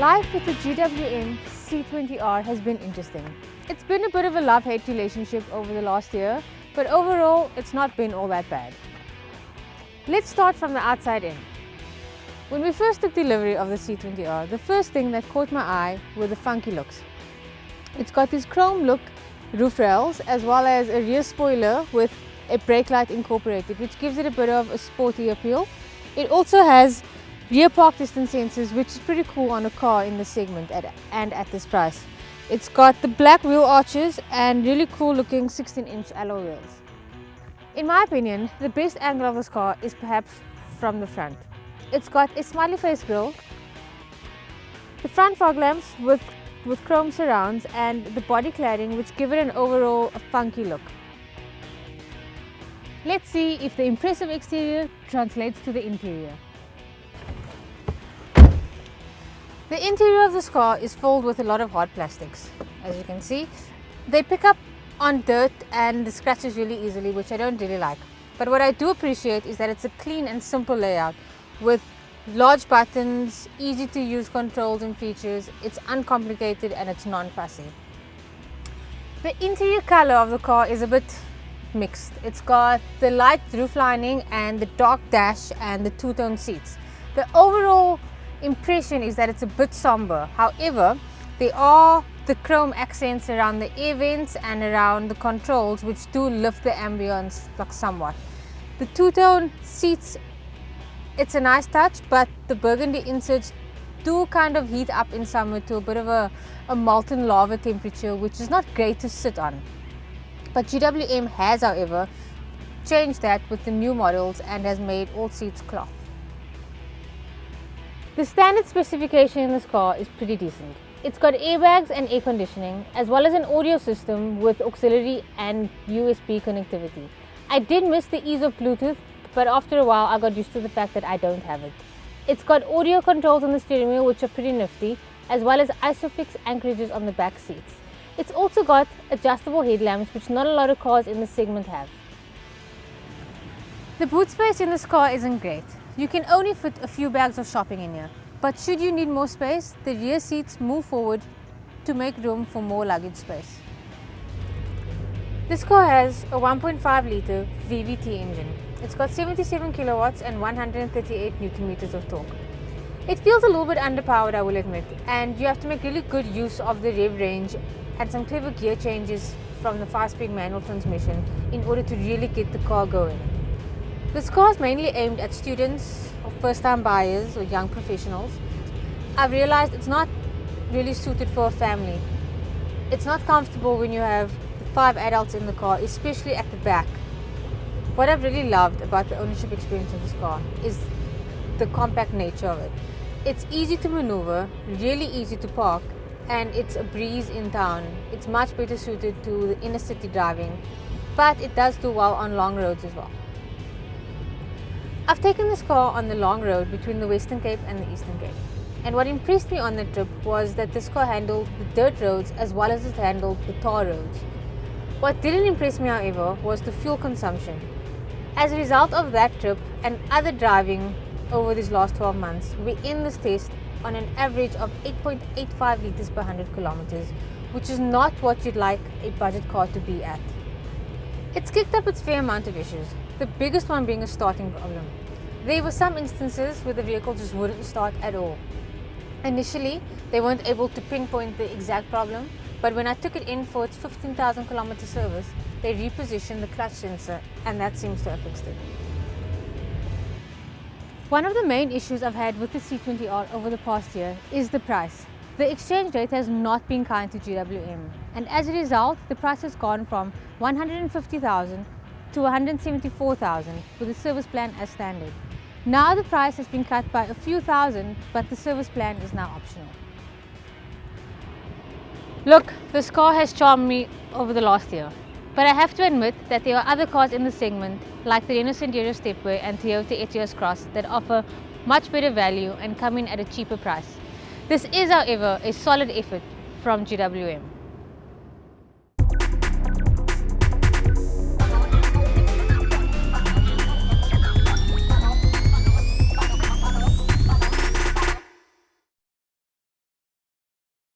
Life with the GWM C20R has been interesting. It's been a bit of a love-hate relationship over the last year, but overall it's not been all that bad. Let's start from the outside in. When we first took delivery of the C20R, the first thing that caught my eye were the funky looks. It's got these chrome look roof rails as well as a rear spoiler with a brake light incorporated, which gives it a bit of a sporty appeal. It also has rear park distance sensors, which is pretty cool on a car in this segment and at this price. It's got the black wheel arches and really cool looking 16-inch alloy wheels. In my opinion, the best angle of this car is perhaps from the front. It's got a smiley face grille, the front fog lamps with chrome surrounds and the body cladding, which give it an overall funky look. Let's see if the impressive exterior translates to the interior. The interior of this car is filled with a lot of hard plastics. As you can see, they pick up on dirt and the scratches really easily, which I don't really like. But what I do appreciate is that it's a clean and simple layout with large buttons, easy to use controls and features. It's uncomplicated and it's non-fussy. The interior color of the car is a bit mixed. It's got the light roof lining and the dark dash and the two-tone seats. The overall impression is that it's a bit somber. However, there are the chrome accents around the air vents and around the controls, which do lift the ambience like somewhat. The two-tone seats, it's a nice touch, but the burgundy inserts do kind of heat up in summer to a bit of a molten lava temperature, which is not great to sit on. But GWM has, however, changed that with the new models and has made all seats cloth. The standard specification in this car is pretty decent. It's got airbags and air conditioning, as well as an audio system with auxiliary and USB connectivity. I did miss the ease of Bluetooth, but after a while I got used to the fact that I don't have it. It's got audio controls on the steering wheel, which are pretty nifty, as well as ISOFIX anchorages on the back seats. It's also got adjustable headlamps, which not a lot of cars in this segment have. The boot space in this car isn't great. You can only fit a few bags of shopping in here, but should you need more space, the rear seats move forward to make room for more luggage space. This car has a 1.5 litre VVT engine. It's got 77 kilowatts and 138 Newton meters of torque. It feels a little bit underpowered, I will admit, and you have to make really good use of the rev range and some clever gear changes from the 5-speed manual transmission in order to really get the car going. This car is mainly aimed at students or first-time buyers or young professionals. I've realized it's not really suited for a family. It's not comfortable when you have 5 adults in the car, especially at the back. What I've really loved about the ownership experience of this car is the compact nature of it. It's easy to maneuver, really easy to park, and it's a breeze in town. It's much better suited to the inner city driving, but it does do well on long roads as well. I've taken this car on the long road between the Western Cape and the Eastern Cape, and what impressed me on the trip was that this car handled the dirt roads as well as it handled the tar roads. What didn't impress me, however, was the fuel consumption. As a result of that trip and other driving over these last 12 months, we end this test on an average of 8.85 litres per 100 kilometers, which is not what you'd like a budget car to be at. It's kicked up its fair amount of issues, the biggest one being a starting problem. There were some instances where the vehicle just wouldn't start at all. Initially, they weren't able to pinpoint the exact problem, but when I took it in for its 15,000 kilometer service, they repositioned the clutch sensor and that seems to have fixed it. One of the main issues I've had with the C20R over the past year is the price. The exchange rate has not been kind to GWM, and as a result, the price has gone from 150,000 to 174,000 with the service plan as standard. Now the price has been cut by a few thousand, but the service plan is now optional. Look, this car has charmed me over the last year, but I have to admit that there are other cars in the segment like the Renault Sandero Stepway and Toyota Etios Cross that offer much better value and come in at a cheaper price. This is, however, a solid effort from GWM.